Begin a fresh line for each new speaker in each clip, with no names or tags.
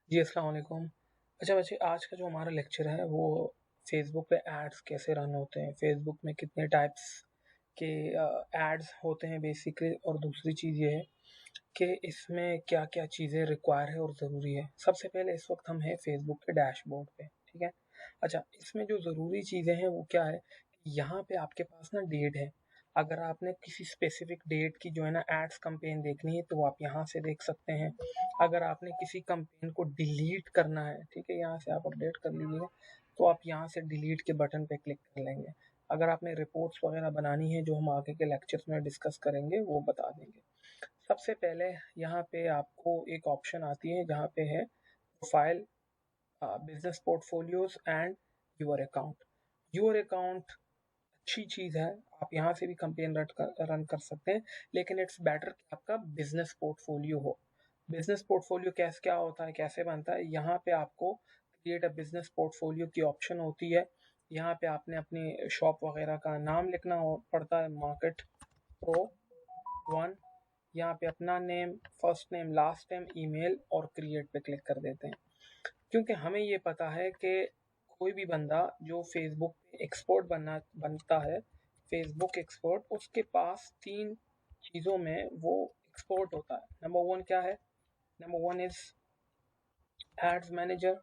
जी, अस्सलाम वालेकुम। अच्छा बच्चे, आज का जो हमारा लेक्चर है वो फ़ेसबुक पे एड्स कैसे रन होते हैं, फ़ेसबुक में कितने टाइप्स के एड्स होते हैं बेसिकली, और दूसरी चीज़ ये है कि इसमें क्या-क्या चीज़ें रिक्वायर है और ज़रूरी है। सबसे पहले इस वक़्त हम हैं फ़ेसबुक के डैशबोर्ड पे, ठीक है? अच्छा, इसमें जो ज़रूरी चीज़ें हैं वो क्या है, यहाँ पे आपके पास ना डेट है। अगर आपने किसी स्पेसिफ़िक डेट की जो है ना एड्स कैंपेन देखनी है तो वो आप यहाँ से देख सकते हैं। अगर आपने किसी कैंपेन को डिलीट करना है, ठीक है, यहाँ से आप अपडेट कर लीजिएगा, तो आप यहाँ से डिलीट के बटन पे क्लिक कर लेंगे। अगर आपने रिपोर्ट्स वगैरह बनानी है जो हम आगे के लेक्चर्स में डिस्कस करेंगे वो बता देंगे। सबसे पहले यहाँ पे आपको एक ऑप्शन आती है जहाँ पे है profile, business portfolios and your account. Your account अच्छी चीज़ है, आप यहाँ से भी कंपेन रन कर सकते हैं, लेकिन इट्स बेटर कि आपका बिजनेस पोर्टफोलियो हो। बिजनेस पोर्टफोलियो कैसे क्या होता है, कैसे बनता है, यहाँ पे आपको क्रिएट अ बिजनेस पोर्टफोलियो की ऑप्शन होती है। यहाँ पे आपने अपनी शॉप वगैरह का नाम लिखना पड़ता है, मार्केट प्रो वन। यहाँ पे अपना name, first name, last name, email और क्रिएट पे क्लिक कर देते हैं। क्योंकि हमें ये पता है कि कोई भी बंदा जो फेसबुक पे एक्सपर्ट बनता है, फेसबुक एक्सपर्ट, उसके पास तीन चीज़ों में वो एक्सपर्ट होता है। नंबर वन क्या है? Number one is ads manager,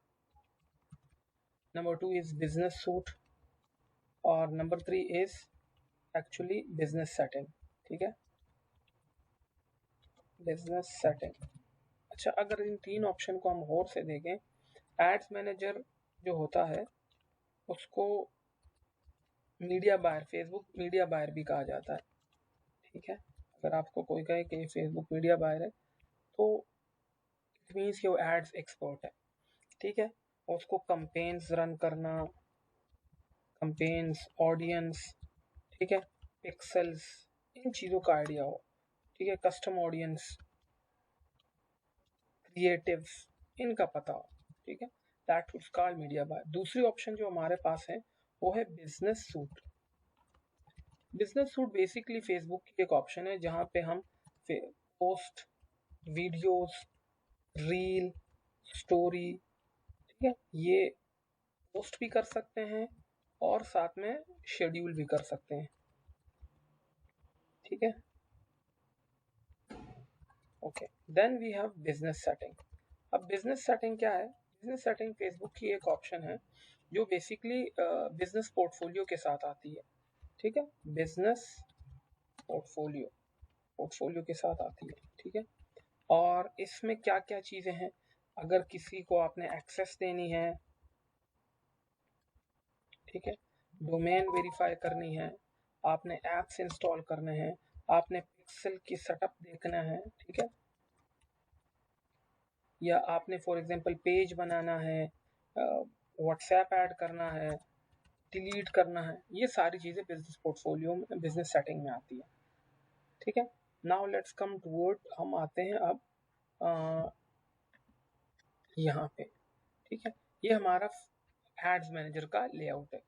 number two is business suite, और number three is actually business setting. ठीक है, बिजनेस सेटिंग। अच्छा, अगर इन तीन ऑप्शन को हम गौर से देखें, एड्स मैनेजर जो होता है उसको media buyer, Facebook media buyer भी कहा जाता है। ठीक है, अगर आपको कोई कहे कि फेसबुक मीडिया बायर है तो इट मीन्स कि वो एड्स एक्सपर्ट है। ठीक है, और उसको कंपेन्स रन करना, कंपेन्स, ऑडियंस, ठीक है, पिक्सल्स, इन चीज़ों का आइडिया हो। ठीक है, कस्टम ऑडियंस, क्रिएटिव्स, इनका पता हो। ठीक है, that would called media buyer. दूसरी ऑप्शन जो हमारे पास है वो है business suit. Business suit basically Facebook की एक ऑप्शन है जहाँ पे हम पोस्ट, वीडियोस, रील, स्टोरी, ठीक है, ये पोस्ट भी कर सकते हैं और साथ में शेड्यूल भी कर सकते हैं। ठीक है, okay. Then we have business setting. अब बिजनेस सेटिंग क्या है? बिजनेस सेटिंग फेसबुक की एक ऑप्शन है जो बेसिकली बिजनेस पोर्टफोलियो के साथ आती है। ठीक है, बिजनेस पोर्टफोलियो, पोर्टफोलियो के साथ आती है। ठीक है, और इसमें क्या क्या चीज़ें हैं? अगर किसी को आपने एक्सेस देनी है, ठीक है, डोमेन वेरीफाई करनी है, आपने ऐप्स इंस्टॉल करने हैं, आपने पिक्सल की सेटअप देखना है, ठीक है, या आपने फॉर एग्जांपल पेज बनाना है, व्हाट्सएप ऐड करना है, डिलीट करना है, ये सारी चीज़ें बिजनेस पोर्टफोलियो में, बिजनेस सेटिंग में आती है। ठीक है, नाउ लेट्स कम टूवर्ड, हम आते हैं अब यहाँ पे। ठीक है, ये हमारा एड्स मैनेजर का लेआउट है।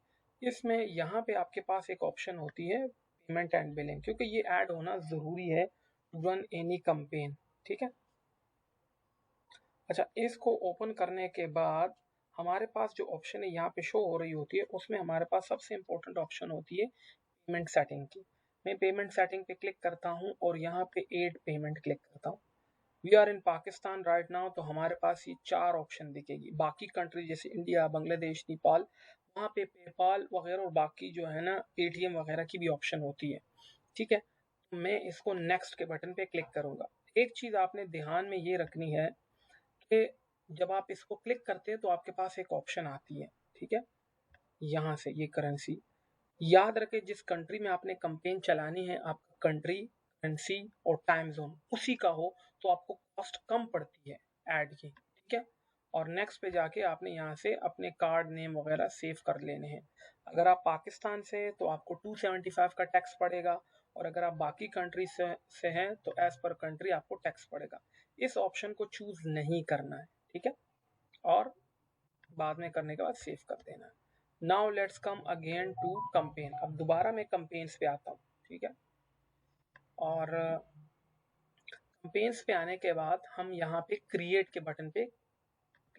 इसमें यहाँ पे आपके पास एक ऑप्शन होती है पेमेंट एंड बिलिंग, क्योंकि ये ऐड होना ज़रूरी है टू रन एनी कैंपेन। ठीक है, अच्छा, इसको ओपन करने के बाद हमारे पास जो ऑप्शन है यहाँ पे शो हो रही होती है, उसमें हमारे पास सबसे इंपॉर्टेंट ऑप्शन होती है पेमेंट सेटिंग की। मैं पेमेंट सेटिंग पे क्लिक करता हूँ और यहाँ पे एड पेमेंट क्लिक करता हूँ। We are in Pakistan right now, तो हमारे पास ये चार ऑप्शन दिखेगी। बाकी कंट्री जैसे इंडिया, बांग्लादेश, नेपाल, वहाँ पे पेपाल वगैरह और बाकी जो है ना पेटीएम वगैरह की भी ऑप्शन होती है। ठीक है, तो मैं इसको नेक्स्ट के बटन पे क्लिक करूंगा। एक चीज़ आपने ध्यान में ये रखनी है कि जब आप इसको क्लिक करते हैं तो आपके पास एक ऑप्शन आती है, ठीक है, यहाँ से ये करेंसी। याद रखें जिस कंट्री में आपने कंपेन चलानी है, आपका कंट्री, करेंसी और टाइम जोन उसी का हो तो आपको कॉस्ट कम पड़ती है ऐड की। ठीक है, और नेक्स्ट पे जाके आपने यहाँ से अपने कार्ड नेम वगैरह सेव कर लेने हैं। अगर आप पाकिस्तान से हैं तो आपको 275 का टैक्स पड़ेगा, और अगर आप बाकी कंट्री से हैं तो एज पर कंट्री आपको टैक्स पड़ेगा। इस ऑप्शन को चूज नहीं करना है। ठीक है, और बाद में करने के बाद सेव कर देना है। Now let's come again to campaign. अब दोबारा मैं कंपेन्स पे आता हूँ। ठीक है, और कंपेन्स पे आने के बाद हम यहाँ पे क्रिएट के बटन पे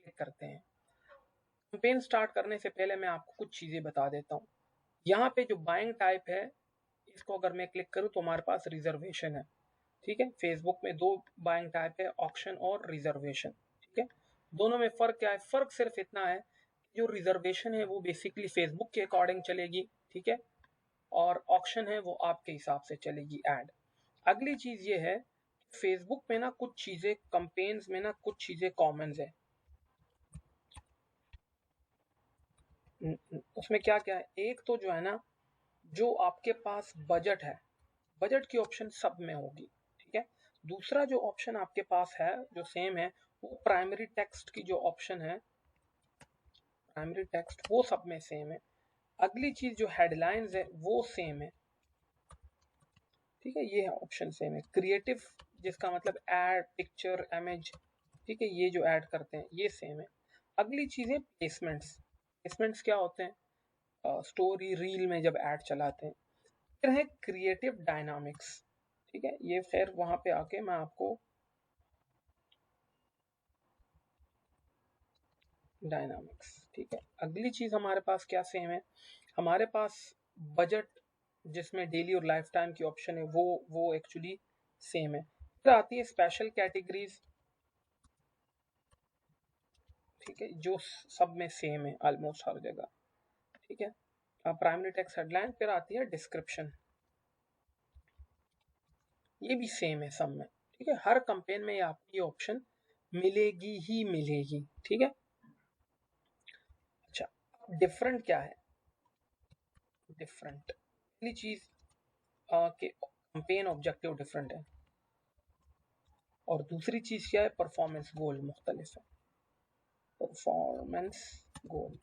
क्लिक करते हैं। कैंपेन स्टार्ट करने से पहले मैं आपको कुछ चीज़ें बता देता हूँ। यहाँ पे जो बाइंग टाइप है, इसको अगर मैं क्लिक करूँ तो हमारे पास रिजर्वेशन है। ठीक है, फेसबुक में दो बाइंग टाइप है, ऑक्शन और रिजर्वेशन। ठीक है, दोनों में फ़र्क क्या है? फ़र्क सिर्फ इतना है, जो रिजर्वेशन है वो बेसिकली फेसबुक के अकॉर्डिंग चलेगी। ठीक है, और ऑक्शन है वो आपके हिसाब से चलेगी ऐड। अगली चीज़ ये है, फेसबुक में ना कुछ चीज़ें, कंपेन्स में ना कुछ चीज़ें कॉमन है। उसमें क्या क्या है? एक तो जो है ना, जो आपके पास बजट है, बजट की ऑप्शन सब में होगी। ठीक है, दूसरा जो ऑप्शन आपके पास है जो सेम है, वो प्राइमरी टेक्स्ट की जो ऑप्शन है, प्राइमरी टेक्स्ट वो सब में सेम है। अगली चीज जो हेडलाइंस है वो सेम है। ठीक है, ये ऑप्शन सेम है। क्रिएटिव जिसका मतलब ऐड, पिक्चर, इमेज, ठीक है, ये जो ऐड करते हैं ये सेम है। अगली चीज है प्लेसमेंट्स। प्लेसमेंट्स क्या होते हैं? स्टोरी रील में जब ऐड चलाते हैं। फिर है क्रिएटिव डायनामिक्स। ठीक है, ये फिर वहां पे आके मैं आपको डायनामिक्स। ठीक है, अगली चीज हमारे पास क्या सेम है? हमारे पास बजट जिसमें डेली और लाइफ टाइम की ऑप्शन है वो एक्चुअली सेम है। फिर आती है स्पेशल कैटेगरीज। ठीक है, जो सब में सेम है ऑलमोस्ट हर जगह। ठीक है, प्राइमरी टेक्स्ट हेडलाइन। फिर आती है डिस्क्रिप्शन, ये भी सेम है सब में। ठीक है, हर कंपेन में आपको ये ऑप्शन मिलेगी ही मिलेगी। ठीक है, अच्छा, डिफरेंट क्या है? डिफरेंट पहली चीज कि कंपेन ऑब्जेक्टिव डिफरेंट है, और दूसरी चीज क्या है? परफॉर्मेंस गोल मुख्तलिफ है। परफॉर्मेंस गोल,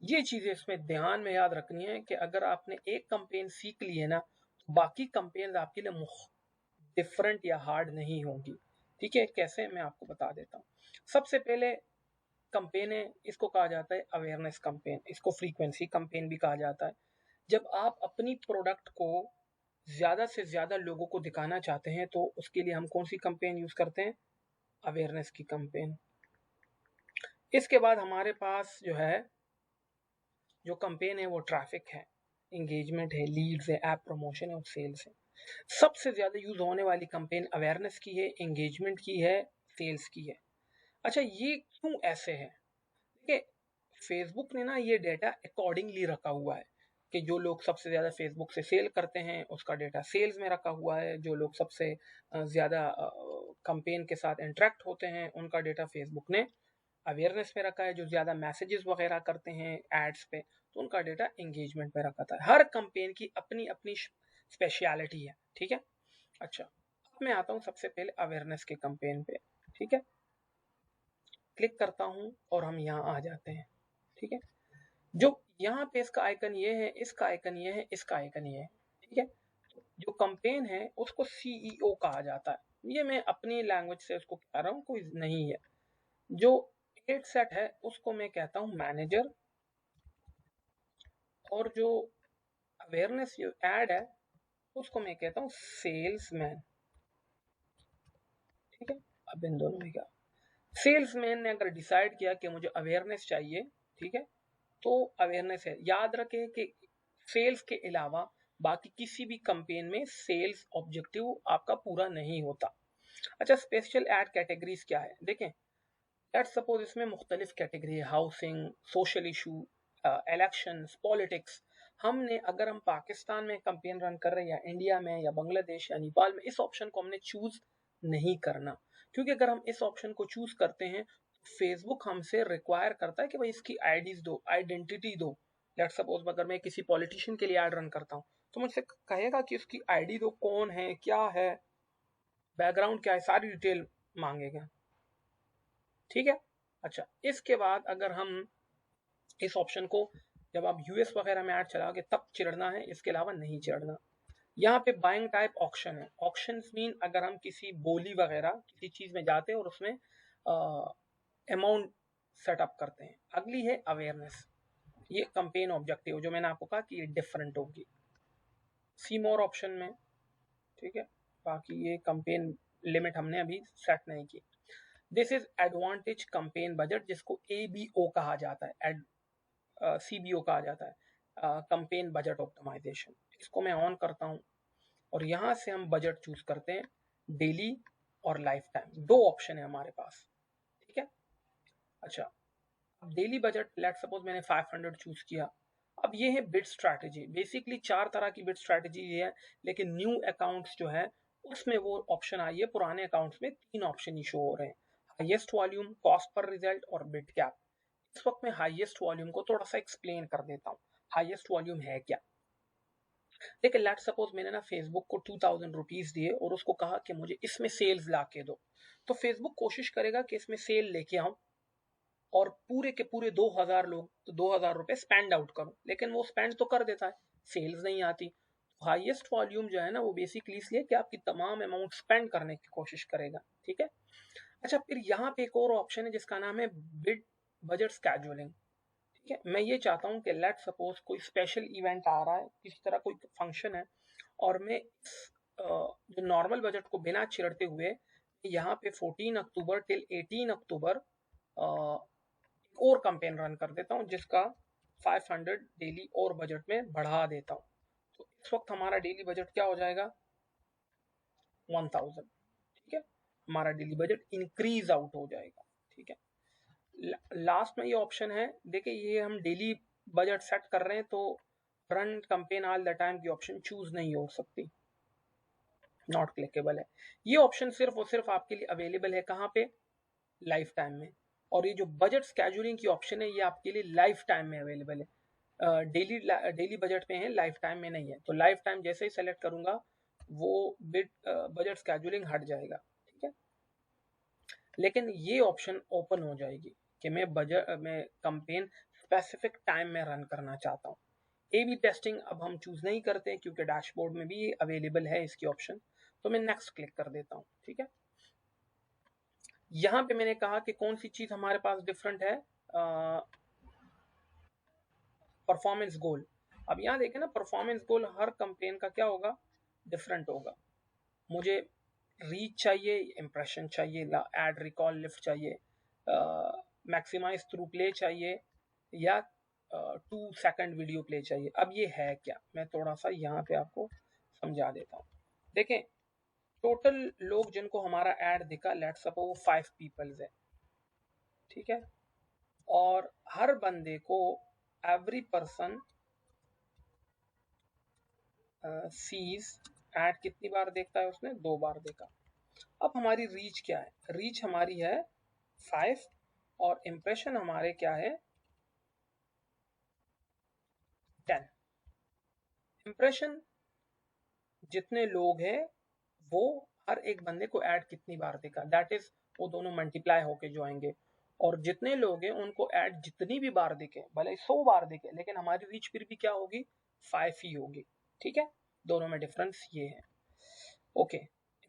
ये चीजें इसमें ध्यान में याद रखनी है कि अगर आपने एक कंपेन सीख ली है ना, तो बाकी कंपेन आपके लिए डिफरेंट या हार्ड नहीं होगी। ठीक है, कैसे मैं आपको बता देता हूँ। सबसे पहले कंपेन है, इसको कहा जाता है अवेयरनेस कंपेन, इसको फ्रीक्वेंसी कंपेन भी कहा जाता है। जब आप अपनी प्रोडक्ट को ज्यादा से ज्यादा लोगों को दिखाना चाहते हैं तो उसके लिए हम कौन सी कंपेन यूज करते हैं? अवेयरनेस की कंपेन। इसके बाद हमारे पास जो है, जो कंपेन है वो ट्रैफिक है, एंगेजमेंट है, लीड्स है, ऐप प्रमोशन है और सेल्स है। सबसे ज्यादा यूज होने वाली कंपेन अवेयरनेस की है, एंगेजमेंट की है, सेल्स की है। अच्छा, ये क्यों ऐसे है? देखिए, फेसबुक ने ना ये डेटा अकॉर्डिंगली रखा हुआ है कि जो लोग सबसे ज़्यादा फेसबुक से सेल करते हैं उसका डेटा सेल्स में रखा हुआ है, जो लोग सबसे ज़्यादा कंपेन के साथ इंटरेक्ट होते हैं उनका डेटा फेसबुक ने अवेयरनेस में रखा है, जो ज़्यादा मैसेजेस वगैरह करते हैं एड्स पे तो उनका डेटा एंगेजमेंट में रखा था। हर कंपेन की अपनी अपनी स्पेशलिटी है। ठीक है, अच्छा, अब मैं आता हूँ सबसे पहले अवेयरनेस के कंपेन पे। ठीक है, क्लिक करता हूँ और हम यहाँ आ जाते हैं। ठीक है, जो यहाँ पे इसका आइकन ये है, इसका आइकन ये है, इसका आइकन ये है। ठीक है, जो कंपेन है उसको सीईओ कहा जाता है। ये मैं अपनी लैंग्वेज से उसको कह रहा हूँ, कोई नहीं है। जो एड सेट है उसको मैं कहता हूँ मैनेजर, और जो अवेयरनेस जो एड है उसको मैं कहता हूँ सेल्समैन। ठीक है, अब इन दोनों में क्या, सेल्समैन ने अगर डिसाइड किया कि मुझे अवेयरनेस चाहिए, ठीक है, तो अवेयरनेस है। याद रखें कि सेल्स के अलावा बाकी किसी भी कंपेन में सेल्स ऑब्जेक्टिव आपका पूरा नहीं होता। अच्छा, स्पेशल एड कैटेगरीज क्या है? देखें, लेट्स सपोज इसमें मुख्तलिफ कैटेगरी है, housing, social issue, elections, politics. हमने अगर हम पाकिस्तान में कंपेन रन कर रहे हैं या इंडिया में या बांग्लादेश या नेपाल में, इस ऑप्शन को हमने चूज नहीं करना, क्योंकि अगर हम इस ऑप्शन को चूज करते हैं फेसबुक हमसे रिक्वायर करता है कि भाई इसकी आईडीज दो, आइडेंटिटी दो। लेट्स सपोज अगर मैं किसी पॉलिटिशियन के लिए ऐड रन करता हूँ तो मुझसे कहेगा कि उसकी आईडी दो, कौन है, क्या है, बैकग्राउंड क्या है, सारी डिटेल मांगेगा। ठीक है, अच्छा, इसके बाद अगर हम इस ऑप्शन को जब आप यूएस वगैरह में ऐड चलाओगे तब चिढ़ना है, इसके अलावा नहीं चिढ़ना। यहाँ पे बाइंग टाइप ऑक्शन है। ऑक्शन मीन अगर हम किसी बोली वगैरह किसी चीज में जाते हैं और उसमें अमाउंट सेटअप करते हैं। अगली है अवेयरनेस, ये कंपेन ऑब्जेक्टिव जो मैंने आपको कहा कि ये डिफरेंट होगी सी मोर ऑप्शन में। ठीक है, बाकी ये कंपेन लिमिट हमने अभी सेट नहीं की। This is advantage campaign budget, जिसको ABO कहा जाता है, CBO कहा जाता है, कैंपेन बजट ऑप्टिमाइजेशन। इसको मैं ऑन करता हूँ और यहाँ से हम बजट चूज करते हैं, डेली और लाइफ टाइम, दो ऑप्शन है हमारे पास, ठीक है। अच्छा, अब डेली बजट, लेट सपोज मैंने 500 चूज किया। अब ये है बिड स्ट्रैटेजी, बेसिकली 4 तरह की बिड स्ट्रैटेजी है, लेकिन न्यू अकाउंट्स जो है उसमें वो ऑप्शन आई है, पुराने अकाउंट्स में 3 ऑप्शन ही शो हो रहे हैं, highest volume, cost per result और बिड कैप। इस वक्त मैं हाईएस्ट वॉल्यूम को थोड़ा सा एक्सप्लेन कर देता हूँ। हाईएस्ट वॉल्यूम है क्या? देखिए, लेट सपोज मैंने ना फेसबुक को 2000 रुपीज दिए और उसको कहा कि मुझे इसमें सेल्स ला के दो, तो फेसबुक कोशिश करेगा कि इसमें सेल लेके आऊं और पूरे के पूरे 2000 लोग तो 2000 रुपए स्पेंड आउट करूं, लेकिन वो स्पेंड तो कर देता है, सेल्स नहीं आती। हाईएस्ट वॉल्यूम जो है ना वो बेसिकली इसलिए कि आपकी तमाम अमाउंट स्पेंड करने की कोशिश करेगा, ठीक है। अच्छा, फिर यहाँ पे एक और ऑप्शन है जिसका नाम है बिड बजट स्केड्यूलिंग, ठीक है। मैं ये चाहता हूँ कि लेट सपोज कोई स्पेशल इवेंट आ रहा है, किसी तरह कोई फंक्शन है, और मैं जो नॉर्मल बजट को बिना छेड़ते हुए यहाँ पे 14 अक्टूबर टिल 18 अक्टूबर और कैंपेन रन कर देता हूँ, जिसका 500 डेली और बजट में बढ़ा देता हूँ। तो इस वक्त हमारा डेली बजट क्या हो जाएगा? 1000, ठीक है। हमारा डेली बजट इंक्रीज आउट हो जाएगा, ठीक है। लास्ट में ये ऑप्शन है, देखिए ये हम डेली बजट सेट कर रहे हैं तो run campaign all the time की ऑप्शन चूज नहीं हो सकती, नॉट क्लिकेबल है। ये ऑप्शन सिर्फ और सिर्फ आपके लिए अवेलेबल है कहाँ पे? लाइफ टाइम में। और ये जो बजट स्केड्यूलिंग की ऑप्शन है ये आपके लिए लाइफ टाइम में अवेलेबल है, डेली बजट में है, लाइफ टाइम में नहीं है। तो लाइफ टाइम जैसे ही सेलेक्ट करूंगा वो बिट बजट स्केड्यूलिंग हट जाएगा, ठीक है। लेकिन ये ऑप्शन ओपन हो जाएगी कि मैं कैंपेन स्पेसिफिक टाइम में रन करना चाहता हूँ। A/B टेस्टिंग अब हम चूज नहीं करते क्योंकि डैशबोर्ड में भी अवेलेबल है इसकी ऑप्शन, तो मैं नेक्स्ट क्लिक कर देता हूँ, ठीक है। यहाँ पे मैंने कहा कि कौन सी चीज हमारे पास डिफरेंट है, परफॉर्मेंस गोल। अब यहाँ देखें ना, परफॉर्मेंस गोल हर कैंपेन का क्या होगा? डिफरेंट होगा। मुझे रीच चाहिए, इंप्रेशन चाहिए, एड रिकॉल लिफ्ट चाहिए, मैक्सिमाइज थ्रू प्ले चाहिए, या 2 सेकंड वीडियो प्ले चाहिए। अब ये है क्या, मैं थोड़ा सा यहाँ पे आपको समझा देता हूँ। देखें, टोटल लोग जिनको हमारा एड दिखा, लेट्स सपोज वो 5 पीपल्स है, ठीक है। और हर बंदे को, एवरी पर्सन सीज एड कितनी बार देखता है? उसने 2 बार देखा। अब हमारी रीच क्या है? रीच हमारी है 5 और इंप्रेशन हमारे क्या है? 10। इंप्रेशन जितने लोग हैं वो हर एक बंदे को ऐड कितनी बार देखा, दैट इज वो दोनों मल्टीप्लाई होके जो आएंगे। और जितने लोग हैं उनको ऐड जितनी भी बार दिखे, भले 100 बार दिखे, लेकिन हमारी रीच फिर भी क्या होगी? 5 ही होगी, ठीक है। दोनों में डिफरेंस ये है, okay.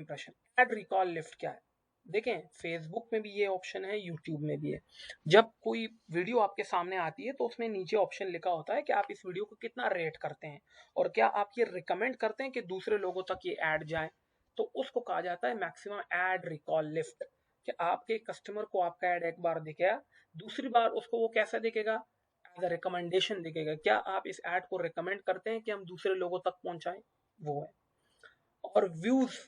Impression, ad recall lift क्या है? देखें, फेसबुक में भी ये ऑप्शन है, यूट्यूब में भी है। जब कोई वीडियो आपके सामने आती है तो उसमें नीचे ऑप्शन लिखा होता है कि आप इस वीडियो को कितना रेट करते हैं और क्या आप ये रिकमेंड करते हैं कि दूसरे लोगों तक ये ऐड जाए। तो उसको कहा जाता है मैक्सिमम ऐड रिकॉल लिफ्ट, कि आपके कस्टमर को आपका ऐड एक बार दिखेगा, दूसरी बार उसको वो कैसा दिखेगा? एज अ रिकमेंडेशन दिखेगा, क्या आप इस ऐड को रिकमेंड करते हैं कि हम दूसरे लोगों तक पहुंचाएं, वो है। और व्यूज,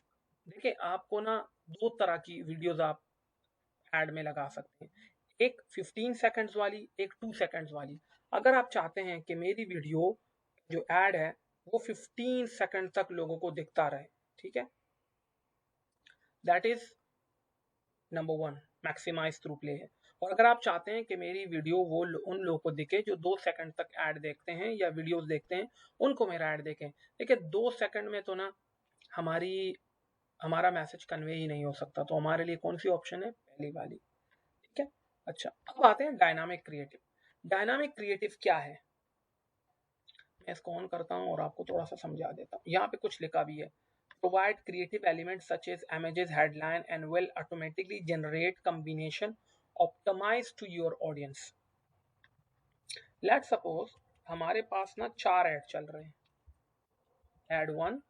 देखिए आपको ना 2 तरह की वीडियोस आप ऐड में लगा सकते हैं, एक 15 सेकंड्स वाली, एक 2 सेकंड्स वाली। अगर आप चाहते हैं कि मेरी वीडियो जो ऐड है वो 15 सेकंड तक लोगों को दिखता रहे, ठीक है, that is number 1, maximize through play है। और अगर आप चाहते हैं कि मेरी वीडियो वो उन लोगों को दिखे जो 2 सेकंड तक ऐड देखते हैं या वीडियोस देखते हैं, उनको मेरा ऐड देखें। देखिए 2 सेकंड में तो ना हमारी हमारा मैसेज कन्वे ही नहीं हो सकता, तो हमारे लिए कौन सी ऑप्शन है? पहली वाली, ठीक है। अच्छा, अब आते हैं डायनामिक क्रिएटिव। डायनामिक क्रिएटिव क्या है? मैं इसको ऑन करता हूं और आपको थोड़ा सा समझा देता हूं। यहाँ पे कुछ लिखा भी है, provide creative elements such as images, headline and will automatically generate combination optimize to your audience. Let suppose हमारे पास ना 4 ऐड चल रहे हैं, ad 1,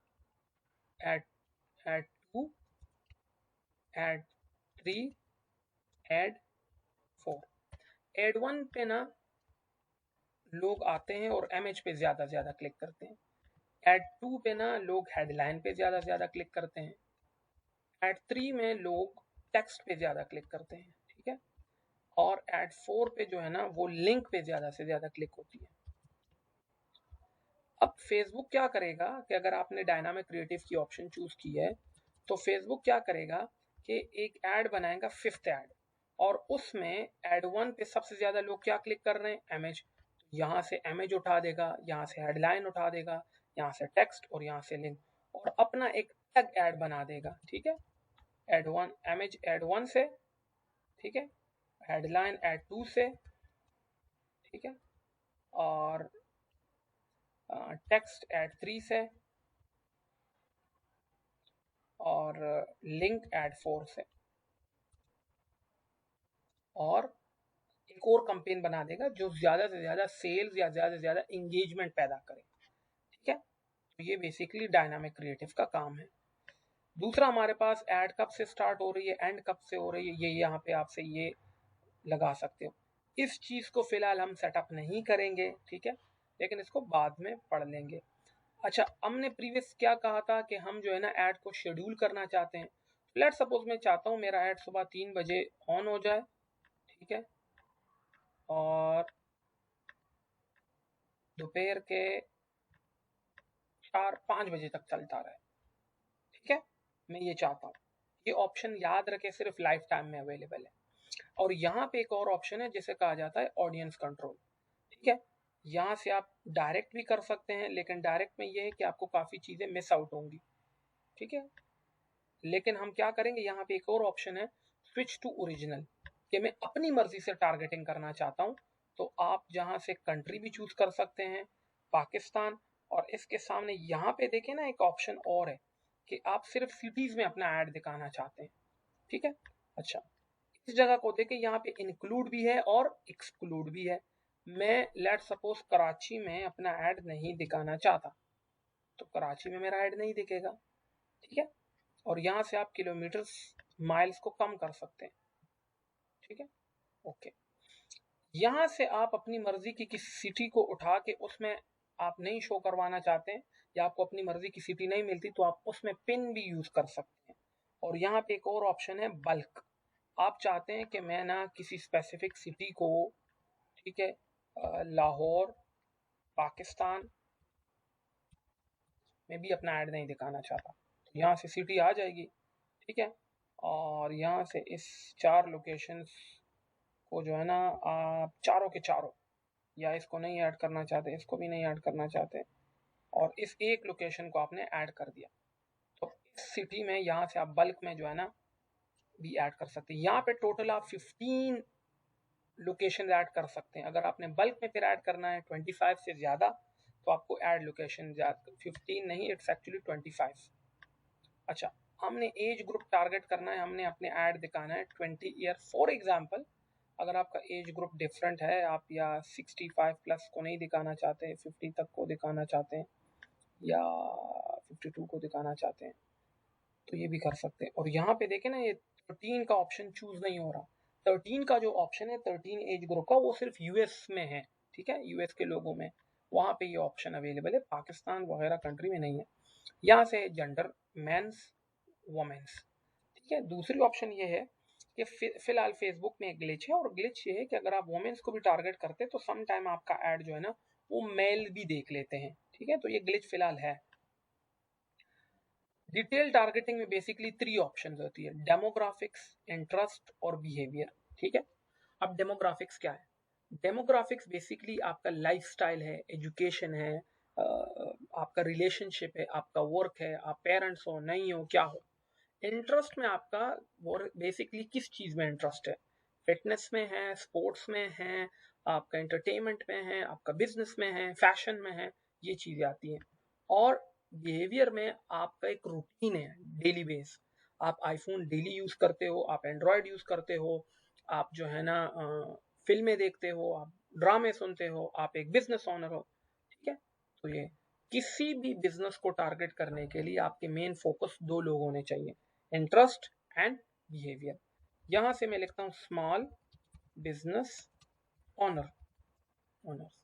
ad 2, ad 3 ad 4। Ad 1 पे ना लोग आते हैं और MH पे ज्यादा से ज्यादा क्लिक करते हैं। एड 2 पे ना लोग हेडलाइन पे ज्यादा से ज्यादा क्लिक करते हैं। एड 3 में लोग टेक्स्ट पे ज्यादा क्लिक करते हैं, ठीक है। और एड 4 पे जो है ना वो लिंक पे ज्यादा से ज्यादा क्लिक होती है। अब फेसबुक क्या करेगा कि अगर आपने डायनामिक क्रिएटिव की ऑप्शन चूज की है तो फेसबुक क्या करेगा कि एक ऐड बनाएगा, 5th ऐड, और उसमें एड 1 पे सबसे ज्यादा लोग क्या क्लिक कर रहे हैं, एमएच। यहाँ से एमएच उठा देगा, यहाँ से हेडलाइन उठा देगा, यहाँ से टेक्स्ट और यहाँ से लिंक, और अपना एक टैग ऐड बना देगा, ठीक है। एड 1 एमएच एड 1 से, ठीक है, हेडलाइन एड 2 से, ठीक है, और टेक्स्ट एड 3 से, और लिंक एड 4 से, और एक और कंपेन बना देगा जो ज्यादा से ज्यादा सेल्स या ज्यादा से ज्यादा एंगेजमेंट पैदा करे, ठीक है। तो ये बेसिकली डायनामिक क्रिएटिव का काम है। दूसरा हमारे पास एड कब से स्टार्ट हो रही है, एंड कब से हो रही है, ये यहाँ पे आपसे ये लगा सकते हो। इस चीज को फिलहाल हम सेटअप नहीं करेंगे, ठीक है, लेकिन इसको बाद में पढ़ लेंगे। अच्छा, हमने प्रीवियस क्या कहा था कि हम जो है ना ऐड को शेड्यूल करना चाहते हैं। लेट्स सपोज मैं चाहता हूँ मेरा ऐड सुबह 3 बजे ऑन हो जाए, ठीक है, और दोपहर के 4-5 बजे तक चलता रहे, ठीक है, मैं ये चाहता हूँ। ये ऑप्शन याद रखे सिर्फ लाइफ टाइम में अवेलेबल है। और यहाँ पे एक और ऑप्शन है जिसे कहा जाता है ऑडियंस कंट्रोल, ठीक है। यहाँ से आप डायरेक्ट भी कर सकते हैं, लेकिन डायरेक्ट में ये है कि आपको काफी चीजें मिस आउट होंगी, ठीक है। लेकिन हम क्या करेंगे, यहाँ पे एक और ऑप्शन है स्विच टू ओरिजिनल, कि मैं अपनी मर्जी से टारगेटिंग करना चाहता हूँ। तो आप जहाँ से कंट्री भी चूज कर सकते हैं, पाकिस्तान, और इसके सामने यहाँ पे देखें ना एक ऑप्शन और है कि आप सिर्फ सिटीज में अपना ऐड दिखाना चाहते हैं, ठीक है। अच्छा, इस जगह को देखें, यहाँ पे इंक्लूड भी है और एक्सक्लूड भी है। मैं लेट सपोज कराची में अपना ऐड नहीं दिखाना चाहता, तो कराची में मेरा ऐड नहीं दिखेगा, ठीक है। और यहाँ से आप किलोमीटर्स माइल्स को कम कर सकते हैं, ठीक है, ओके। यहाँ से आप अपनी मर्जी की किसी सिटी को उठा के उसमें आप नहीं शो करवाना चाहते हैं, या आपको अपनी मर्जी की सिटी नहीं मिलती, तो आप उसमें पिन भी यूज कर सकते हैं। और यहाँ पे एक और ऑप्शन है बल्क। आप चाहते हैं कि मैं ना किसी स्पेसिफिक सिटी को, ठीक है, लाहौर पाकिस्तान में भी अपना ऐड नहीं दिखाना चाहता, तो यहाँ से सिटी आ जाएगी, ठीक है। और यहाँ से इस 4 लोकेशंस को जो है ना आप चारों के चारों, या इसको नहीं ऐड करना चाहते, इसको भी नहीं ऐड करना चाहते, और इस एक लोकेशन को आपने ऐड कर दिया, तो इस सिटी में यहाँ से आप बल्क में जो है ना भी ऐड कर सकते हैं। यहाँ पे टोटल आप 15 लोकेशन ऐड कर सकते हैं। अगर आपने बल्क में फिर ऐड करना है 25 से ज़्यादा, तो आपको ऐड लोकेशन 15 नहीं, इट्स एक्चुअली 25। अच्छा, हमने एज ग्रुप टारगेट करना है, हमने अपने ऐड दिखाना है 20 ईयर फॉर एग्जांपल। अगर आपका एज ग्रुप डिफरेंट है, आप या 65 प्लस को नहीं दिखाना चाहते, 50 तक को दिखाना चाहते हैं, या 52 को दिखाना चाहते हैं, तो ये भी कर सकते हैं। और यहाँ पे देखें ना, ये 13 का ऑप्शन चूज नहीं हो रहा। 13 का जो ऑप्शन है 13 एज ग्रुप का, वो सिर्फ यूएस में है, ठीक है, यूएस के लोगों में वहाँ पे ये ऑप्शन अवेलेबल है, पाकिस्तान वगैरह कंट्री में नहीं है। यहाँ से जेंडर मेंस वोमेंस, ठीक है। दूसरी ऑप्शन ये है कि फिलहाल फेसबुक में एक ग्लिच है, और ग्लिच ये है कि अगर आप वोमेंस को भी टारगेट करते हैं तो सम टाइम आपका ऐड जो है ना वो मेल भी देख लेते हैं, ठीक है। तो ये ग्लिच फिलहाल है। डिटेल टारगेटिंग में बेसिकली 3 ऑप्शन होती है, डेमोग्राफिक्स, इंटरेस्ट और बिहेवियर, ठीक है। अब डेमोग्राफिक्स क्या है? डेमोग्राफिक्स बेसिकली आपका लाइफस्टाइल है, एजुकेशन है, आपका रिलेशनशिप है, आपका वर्क है, आप पेरेंट्स हो नहीं हो क्या हो। इंटरेस्ट में आपका वो बेसिकली किस चीज में इंटरेस्ट है, फिटनेस में है, स्पोर्ट्स में है, आपका एंटरटेनमेंट में है, आपका बिजनेस में है, फैशन में है, ये चीजें आती हैं। और बिहेवियर में आपका एक रूटीन है, डेली बेस, आप आईफोन डेली यूज करते हो, आप एंड्रॉयड यूज करते हो, आप जो है ना फिल्में देखते हो, आप ड्रामे सुनते हो, आप एक बिजनेस ओनर हो, ठीक है। तो ये किसी भी बिजनेस को टारगेट करने के लिए आपके मेन फोकस 2 लोग होने चाहिए, इंटरेस्ट एंड बिहेवियर। यहाँ से मैं लिखता हूँ स्मॉल बिजनेस ओनर्स।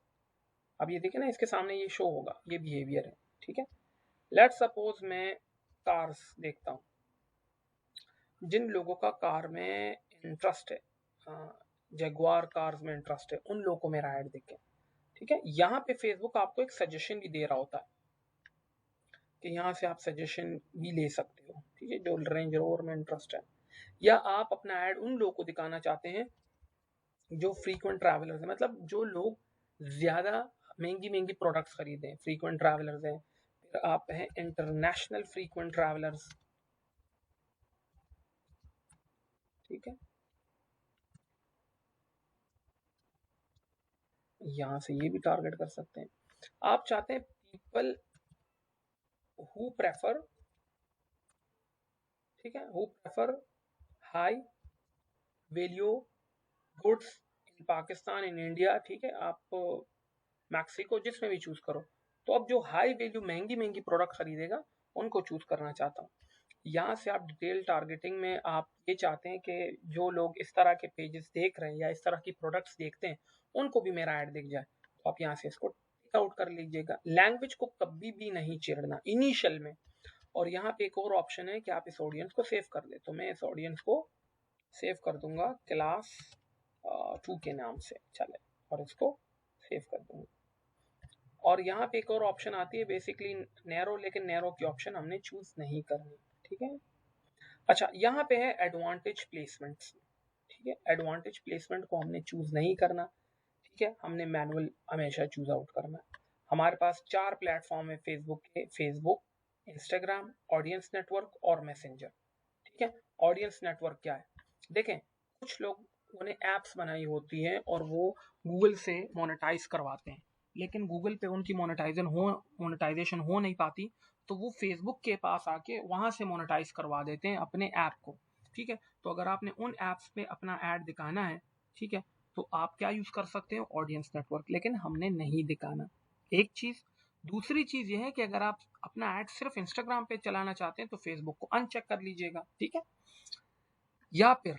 अब ये देखिए ना, इसके सामने ये शो होगा, ये बिहेवियर है, ठीक है। लेट सपोज मैं कार्स देखता हूँ, जिन लोगों का कार में इंटरेस्ट है, जगुआर कार्स में इंटरेस्ट है, उन लोगों को मेरा ऐड दिखे, ठीक है। यहाँ पे फेसबुक आपको एक सजेशन भी दे रहा होता है कि यहाँ से आप सजेशन भी ले सकते हो, ठीक है, जो रेंज रोवर में इंटरेस्ट है। या आप अपना ऐड उन लोगों को दिखाना चाहते हैं जो फ्रीक्वेंट ट्रैवलर्स हैं, मतलब जो लोग ज्यादा महंगी महंगी प्रोडक्ट्स खरीदे हैं, फ्रीक्वेंट ट्रैवलर्स हैं। फिर आप हैं इंटरनेशनल फ्रीक्वेंट ट्रैवलर्स, ठीक है। यहाँ से ये भी टारगेट कर सकते हैं। आप चाहते हैं पीपल हु प्रेफर, ठीक है, who prefer high value goods in Pakistan, in India, ठीक है। आप मैक्सिको, जिसमें भी चूज करो। तो अब जो हाई वैल्यू महंगी महंगी प्रोडक्ट खरीदेगा, उनको चूज करना चाहता हूँ। यहाँ से आप डिटेल टारगेटिंग में आप ये चाहते हैं कि जो लोग इस तरह के पेजेस देख रहे हैं या इस तरह की प्रोडक्ट्स देखते हैं, उनको भी मेरा ऐड दिख जाए। तो आप यहाँ से इसको टिक आउट कर लीजिएगा। लैंग्वेज को कभी भी नहीं छेड़ना इनिशियल में। और यहाँ पे एक और ऑप्शन है कि आप इस ऑडियंस को सेव कर ले। तो मैं इस ऑडियंस को सेव कर दूंगा क्लास 2 के नाम से, चले, और इसको सेव कर दूंगा। और यहाँ पे एक और ऑप्शन आती है बेसिकली नैरो, लेकिन नैरो की ऑप्शन हमने चूज नहीं करनी, ठीक है। अच्छा, यहाँ पे है एडवांटेज प्लेसमेंट, ठीक है। एडवांटेज प्लेसमेंट को हमने चूज नहीं करना, ठीक है, हमने मैनुअल हमेशा चूज आउट करना। हमारे पास 4 प्लेटफॉर्म है फेसबुक के, फेसबुक, इंस्टाग्राम, ऑडियंस नेटवर्क और मैसेंजर, ठीक है। ऑडियंस नेटवर्क क्या है, देखें, कुछ लोगों ने एप्स बनाई होती है और वो गूगल से मोनेटाइज करवाते हैं, लेकिन गूगल पे उनकी मोनेटाइजेशन हो नहीं पाती, तो वो फेसबुक के पास आके वहां से मोनेटाइज करवा देते हैं अपने ऐप को, ठीक है। तो अगर आपने उन एप्स पे अपना ऐड दिखाना है, ठीक है, तो आप क्या यूज कर सकते हो, ऑडियंस नेटवर्क, लेकिन हमने नहीं दिखाना, एक चीज। दूसरी चीज ये है कि अगर आप अपना ऐड सिर्फ इंस्टाग्राम पे चलाना चाहते हैं तो फेसबुक को अनचेक कर लीजिएगा, ठीक है। या फिर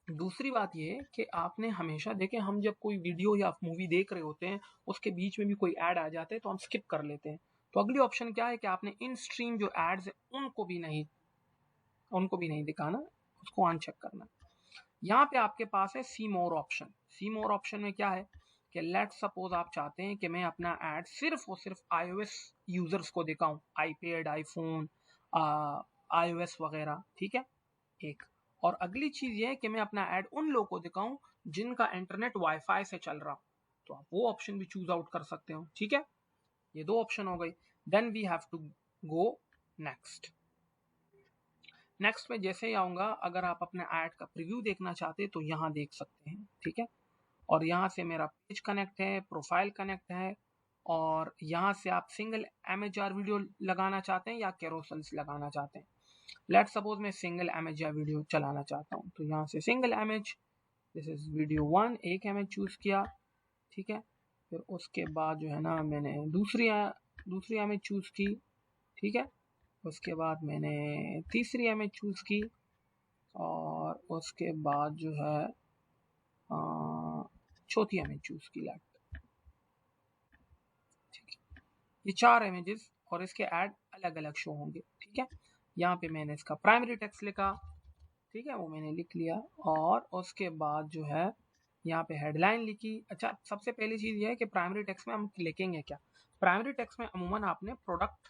दूसरी बात ये है कि आपने हमेशा देखें, हम जब कोई वीडियो या मूवी देख रहे होते हैं, उसके बीच में भी कोई ऐड आ जाते हैं तो हम स्किप कर लेते हैं। तो अगली ऑप्शन क्या है कि आपने इन स्ट्रीम जो एड्स है उनको भी नहीं दिखाना, उसको अनचेक करना। यहाँ पे आपके पास है सी मोर ऑप्शन। सी मोर ऑप्शन में क्या है कि लेट सपोज आप चाहते हैं कि मैं अपना ऐड सिर्फ और सिर्फ iOS यूजर्स को दिखाऊं, आईपैड, आईफोन, iOS वगैरह, ठीक है, एक। और अगली चीज ये है कि मैं अपना ऐड उन लोगों को दिखाऊं जिनका इंटरनेट वाईफाई से चल रहा हो। तो आप वो ऑप्शन भी चूज आउट कर सकते हो, ठीक है। ये 2 ऑप्शन हो गई। Then we have to go next. Next में जैसे ही आऊंगा, अगर आप अपने ऐड का प्रीव्यू देखना चाहते हैं तो यहाँ देख सकते हैं, ठीक है। और यहाँ से मेरा पेज कनेक्ट है, प्रोफाइल कनेक्ट है, और यहाँ से आप सिंगल MHR वीडियो लगाना चाहते हैं या कैरोसेल्स लगाना चाहते हैं। लेट सपोज मैं सिंगल MHR वीडियो चलाना चाहता हूँ, तो यहाँ से single image, this is video 1, एक इमेज चूज किया, ठीक है। फिर उसके बाद जो है ना, मैंने दूसरी इमेज चूज की, ठीक है। उसके बाद मैंने तीसरी इमेज चूज की, और उसके बाद जो है चौथी इमेज चूज की, ठीक है। ये 4 इमेजेस और इसके ऐड अलग अलग शो होंगे, ठीक है। यहाँ पे मैंने इसका प्राइमरी टेक्स्ट लिखा, ठीक है, वो मैंने लिख लिया, और उसके बाद जो है यहाँ पे हेडलाइन लिखी। अच्छा, सबसे पहली चीज ये है कि प्राइमरी टेक्स्ट में हम लिखेंगे क्या। प्राइमरी टेक्स्ट में अमूमन आपने प्रोडक्ट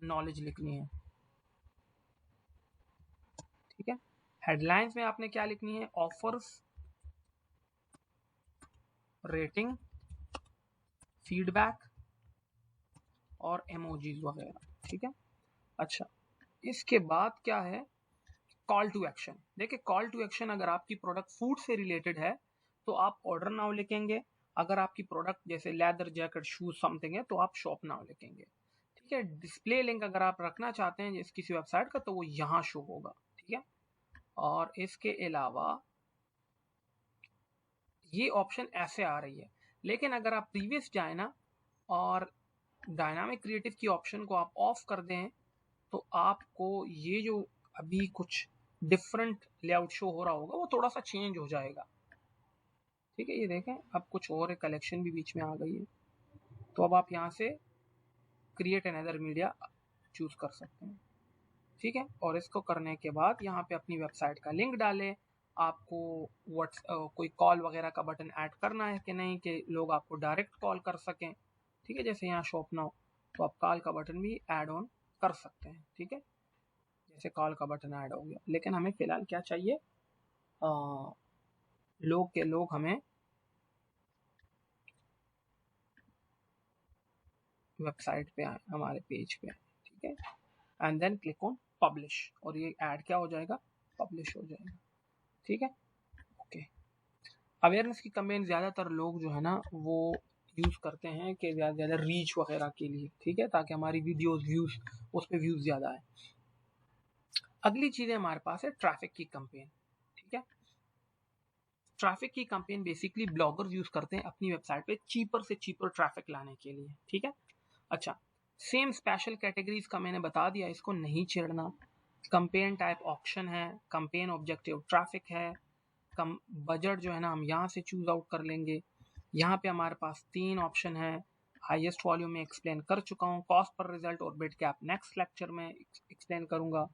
नॉलेज लिखनी है, ठीक है। हेडलाइंस में आपने क्या लिखनी है, ऑफर्स, रेटिंग, फीडबैक और इमोजीज वगैरह, ठीक है। अच्छा, इसके बाद क्या है, कॉल टू एक्शन। देखिए, कॉल टू एक्शन अगर आपकी प्रोडक्ट फूड से रिलेटेड है तो आप ऑर्डर नाउ लिखेंगे। अगर आपकी प्रोडक्ट जैसे लेदर जैकेट, शूज, समथिंग है तो आप शॉप नाउ लिखेंगे, ठीक है। डिस्प्ले लिंक अगर आप रखना चाहते हैं किसी वेबसाइट का तो वो यहाँ शो होगा, ठीक है। और इसके अलावा ये ऑप्शन ऐसे आ रही है, लेकिन अगर आप प्रीवियस जाए ना और डायनामिक क्रिएटिव की ऑप्शन को आप ऑफ कर दें तो आपको ये जो अभी कुछ डिफरेंट लेआउट शो हो रहा होगा वो थोड़ा सा चेंज हो जाएगा। ठीक है, ये देखें अब कुछ और एक कलेक्शन भी बीच में आ गई है। तो अब आप यहाँ से क्रिएट अनदर मीडिया चूज कर सकते हैं। ठीक है, और इसको करने के बाद यहाँ पे अपनी वेबसाइट का लिंक डालें। आपको कोई कॉल वगैरह का बटन ऐड करना है कि नहीं, कि लोग आपको डायरेक्ट कॉल कर सकें। ठीक है, जैसे यहाँ शॉप नाउ, तो आप कॉल का बटन भी ऐड ऑन कर सकते हैं। ठीक है, जैसे कॉल का बटन ऐड हो गया, लेकिन हमें फिलहाल क्या चाहिए, लोग हमें वेबसाइट पे आए, हमारे पेज पे आए। ठीक है, and then click on publish, और ये ऐड क्या हो जाएगा, पब्लिश हो जाएगा। ठीक है, ओके। अवेयरनेस की कैंपेन ज़्यादातर लोग जो है ना वो यूज़ करते हैं कि ज़्यादा से ज़्यादा रीच वगैरह के लिए। ठीक है, ताकि हमारी वीडियोस व्यूज़, उस पर व्यूज़ ज़्यादा आए। अगली चीज़ें हमारे पास है ट्रैफिक की कैंपेन। ठीक है, ट्रैफिक की कैंपेन बेसिकली ब्लॉगर्स यूज़ करते हैं अपनी वेबसाइट पे चीपर से चीपर ट्रैफिक लाने के लिए। ठीक है, अच्छा, सेम स्पेशल कैटेगरीज का मैंने बता दिया, इसको नहीं छेड़ना। कैंपेन टाइप ऑप्शन है, कैंपेन ऑब्जेक्टिव ट्रैफिक है, कम बजट जो है ना हम यहाँ से चूज आउट कर लेंगे। यहाँ पे हमारे पास 3 ऑप्शन है, हाईएस्ट वॉल्यूम में एक्सप्लेन कर चुका हूँ, कॉस्ट पर रिजल्ट और बिड कैप नेक्स्ट लेक्चर में एक्सप्लेन करूंगा।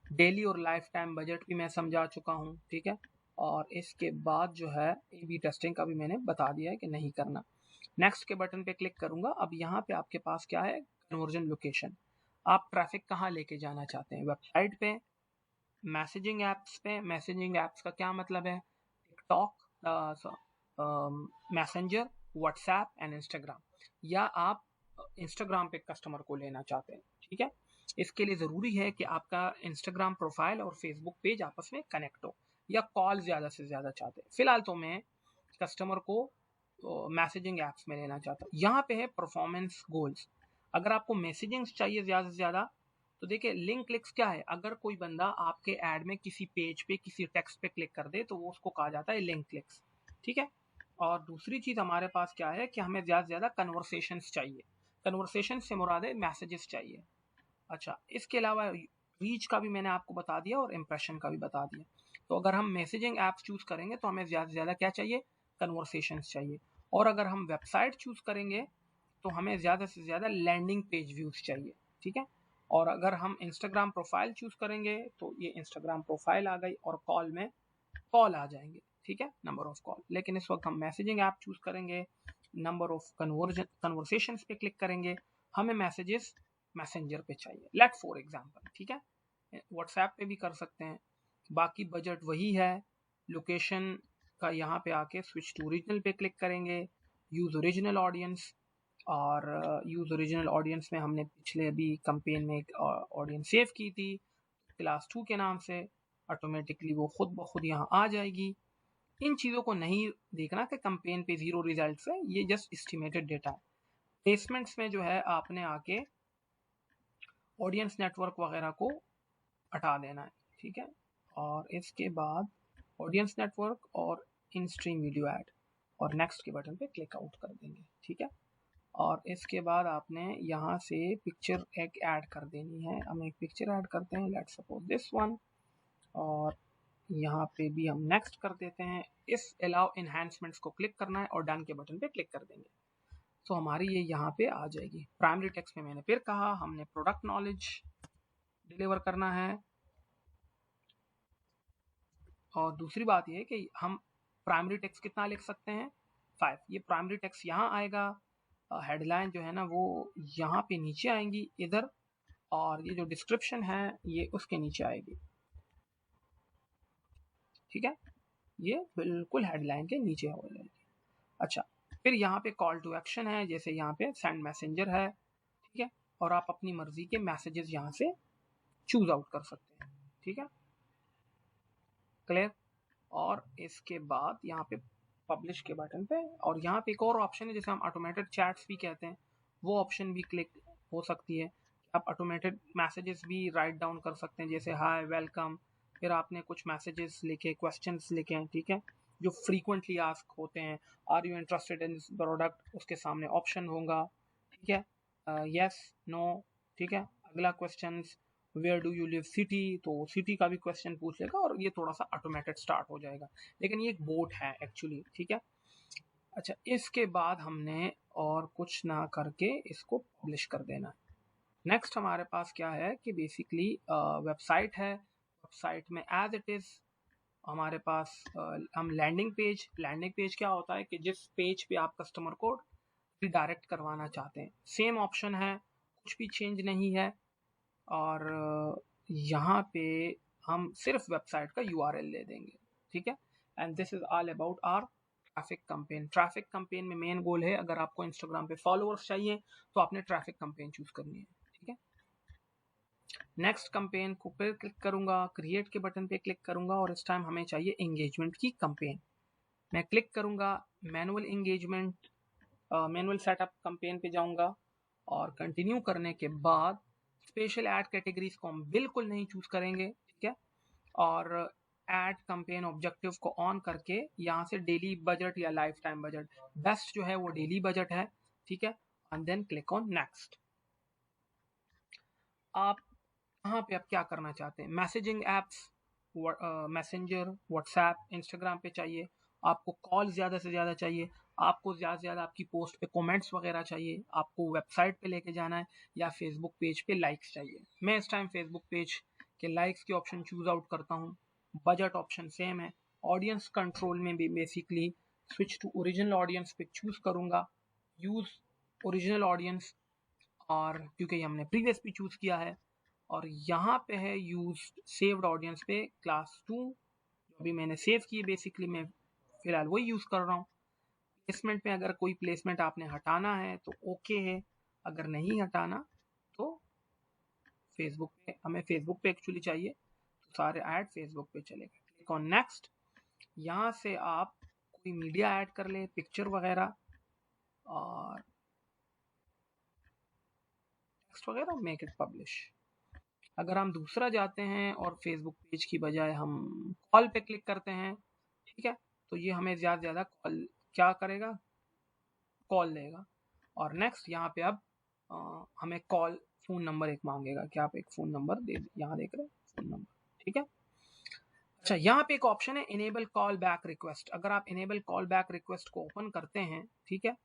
डेली और लाइफ टाइम बजट भी मैं समझा चुका हूँ। ठीक है, और इसके बाद जो है ए बी टेस्टिंग का भी मैंने बता दिया है कि नहीं करना। नेक्स्ट के बटन पे क्लिक करूंगा। अब यहाँ पे आपके पास क्या है, कन्वर्जन लोकेशन। आप ट्रैफिक कहाँ लेके जाना चाहते हैं, वेबसाइट पे, मैसेजिंग एप्स पे। मैसेजिंग एप्स का क्या मतलब है, TikTok, messenger, WhatsApp and Instagram, या आप इंस्टाग्राम पे कस्टमर को लेना चाहते हैं। ठीक है, इसके लिए ज़रूरी है कि आपका इंस्टाग्राम प्रोफाइल और फेसबुक पेज आपस में कनेक्ट हो, या कॉल ज़्यादा से ज़्यादा चाहते हैं। फिलहाल तो मैं कस्टमर को मैसेजिंग एप्स में लेना चाहता हूँ। यहाँ पे है परफॉर्मेंस गोल्स। अगर आपको मैसेजिंग चाहिए ज़्यादा से ज़्यादा, तो देखिए लिंक क्लिक्स क्या है, अगर कोई बंदा आपके ऐड में किसी पेज पे किसी टेक्स्ट पे क्लिक कर दे तो वो उसको कहा जाता है लिंक क्लिक्स। ठीक है, और दूसरी चीज़ हमारे पास क्या है कि हमें ज़्यादा से ज़्यादा कन्वर्सेशंस चाहिए। कन्वर्सेशन से मुराद है मैसेजेस चाहिए। अच्छा, इसके अलावा रीच का भी मैंने आपको बता दिया और इम्प्रेशन का भी बता दिया। तो अगर हम मैसेजिंग ऐप्स चूज़ करेंगे तो हमें ज़्यादा से ज़्यादा क्या चाहिए, कन्वर्सेशंस चाहिए। और अगर हम वेबसाइट चूज़ करेंगे तो हमें ज़्यादा से ज़्यादा लैंडिंग पेज व्यूज़ चाहिए। ठीक है, और अगर हम इंस्टाग्राम प्रोफाइल चूज़ करेंगे तो ये इंस्टाग्राम प्रोफाइल आ गई, और कॉल में कॉल आ जाएंगे। ठीक है, नंबर ऑफ कॉल। लेकिन इस वक्त हम मैसेजिंग ऐप चूज़ करेंगे, नंबर ऑफ कन्वर्सेशंस पे क्लिक करेंगे, हमें मैसेजेस मैसेंजर पे चाहिए, लेट फॉर एग्जांपल। ठीक है, व्हाट्सएप पे भी कर सकते हैं। बाकी बजट वही है। लोकेशन का यहाँ पे आके स्विच टू ओरिजिनल पे क्लिक करेंगे, यूज ओरिजिनल ऑडियंस। और यूज ओरिजिनल ऑडियंस में हमने पिछले अभी कंपेन में एक ऑडियंस सेव की थी क्लास 2 के नाम से, ऑटोमेटिकली वो खुद ब खुद यहाँ आ जाएगी। इन चीज़ों को नहीं देखना कि कंपेन पे 0 रिजल्ट है, ये जस्ट एस्टिमेटेड डेटा है। प्लेसमेंट्स में जो है आपने आके ऑडियंस नेटवर्क वगैरह को हटा देना है। ठीक है, और इसके बाद ऑडियंस नेटवर्क और इन स्ट्रीम वीडियो ऐड, और नेक्स्ट के बटन पे क्लिक आउट कर देंगे। ठीक है, और इसके बाद आपने यहाँ से पिक्चर एक ऐड कर देनी है। हम एक पिक्चर ऐड करते हैं, लेट्स सपोज दिस वन, और यहाँ पे भी हम नेक्स्ट कर देते हैं। इस अलाउ एनहांसमेंट्स को क्लिक करना है और डन के बटन पे क्लिक कर देंगे, तो हमारी ये यहाँ पे आ जाएगी। प्राइमरी टेक्स्ट में मैंने फिर कहा हमने प्रोडक्ट नॉलेज डिलीवर करना है। और दूसरी बात ये कि हम प्राइमरी टेक्स्ट कितना लिख सकते हैं, 5। ये प्राइमरी टेक्स्ट यहाँ आएगा, हेडलाइन जो है ना वो यहाँ पे नीचे आएंगी इधर, और ये जो डिस्क्रिप्शन है ये उसके नीचे आएगी। ठीक है, ये बिल्कुल हेडलाइन के नीचे हो जाएगी। अच्छा, फिर यहाँ पे कॉल टू एक्शन है, जैसे यहाँ पे सेंड मैसेंजर है। ठीक है, और आप अपनी मर्जी के मैसेजेस यहाँ से चूज आउट कर सकते हैं। ठीक है, क्लियर। और इसके बाद यहाँ पे पब्लिश के बटन पे, और यहाँ पे एक और ऑप्शन है जिसे हम ऑटोमेटेड चैट्स भी कहते हैं, वो ऑप्शन भी क्लिक हो सकती है। आप ऑटोमेटेड मैसेजेस भी राइट डाउन कर सकते हैं, जैसे हाय, वेलकम, फिर आपने कुछ मैसेजेस लिखे, क्वेश्चंस लिखे हैं। ठीक है, जो फ्रीक्वेंटली आस्क होते हैं, are you interested in this product, उसके सामने ऑप्शन होगा। ठीक है, यस, नो। ठीक है, अगला question, where do you live city, तो सिटी का भी क्वेश्चन पूछ लेगा और ये थोड़ा सा ऑटोमेटेड स्टार्ट हो जाएगा, लेकिन ये एक बोट है एक्चुअली, ठीक है। अच्छा, इसके बाद हमने और कुछ ना करके इसको पब्लिश कर देना है। नेक्स्ट हमारे पास क्या है कि बेसिकली वेबसाइट है, वेबसाइट में एज इट इज हमारे पास हम लैंडिंग पेज क्या होता है कि जिस पेज पे आप कस्टमर को रिडायरेक्ट करवाना चाहते हैं, सेम ऑप्शन है, कुछ भी चेंज नहीं है। और यहाँ पे हम सिर्फ वेबसाइट का यूआरएल ले देंगे, ठीक है। And this is all about our traffic campaign. Traffic campaign में मेन गोल है, अगर आपको इंस्टाग्राम पे फॉलोअर्स चाहिए तो आपने ट्रैफिक कैंपेन चूज करनी है, ठीक है। नेक्स्ट कैंपेन को फिर क्लिक करूंगा, क्रिएट के बटन पे क्लिक करूंगा और इस टाइम हमें चाहिए एंगेजमेंट की कैंपेन। मैं क्लिक करूंगा manual engagement, manual setup campaign पे जाऊंगा और कंटिन्यू करने के बाद स्पेशल ऐड कैटेगरीज को हम बिल्कुल नहीं चूज करेंगे, ठीक है। और ऐड कैंपेन ऑब्जेक्टिव को ऑन करके यहाँ से डेली बजट या लाइफ टाइम बजट, बेस्ट जो है वो डेली बजट है, ठीक है। And then click on next. आप यहाँ पे अब क्या करना चाहते हैं, messaging apps, messenger, WhatsApp, Instagram पे चाहिए, आपको कॉल ज़्यादा से ज़्यादा चाहिए, आपको ज़्यादा से ज़्यादा आपकी पोस्ट पे कमेंट्स वगैरह चाहिए, आपको वेबसाइट पे लेके जाना है या फेसबुक पेज पे लाइक्स चाहिए। मैं इस टाइम फेसबुक पेज के लाइक्स के ऑप्शन चूज आउट करता हूँ। बजट ऑप्शन सेम है। ऑडियंस कंट्रोल में भी basically switch to original audience पे चूज करूँगा, यूज़ ओरिजिनल ऑडियंस, और क्योंकि हमने प्रीवियस भी चूज किया है। और यहाँ पे है यूज सेव्ड ऑडियंस पे क्लास 2 जो अभी मैंने सेव की, बेसिकली मैं फिलहाल वही यूज कर रहा हूँ। प्लेसमेंट में अगर कोई प्लेसमेंट आपने हटाना है तो ओके है, अगर नहीं हटाना तो फेसबुक पे, हमें फेसबुक पे एक्चुअली चाहिए तो सारे ऐड फेसबुक पे चलेगा। Click on next. यहाँ से आप कोई मीडिया ऐड कर ले, पिक्चर वगैरह और टेक्स्ट वगैरह, मेक इट पब्लिश। अगर हम दूसरा जाते हैं और फेसबुक पेज की बजाय हम कॉल पे क्लिक करते हैं, ठीक है, तो ये हमें ज़्यादा से ज़्यादा कॉल क्या करेगा, कॉल लेगा। और नेक्स्ट यहाँ पे अब हमें कॉल फ़ोन नंबर एक मांगेगा कि आप एक फ़ोन नंबर दे, यहाँ देख रहे हैं फ़ोन नंबर, ठीक है। अच्छा, यहाँ पे एक ऑप्शन है इनेबल कॉल बैक रिक्वेस्ट। अगर आप इनेबल कॉल बैक रिक्वेस्ट को ओपन करते हैं, ठीक है,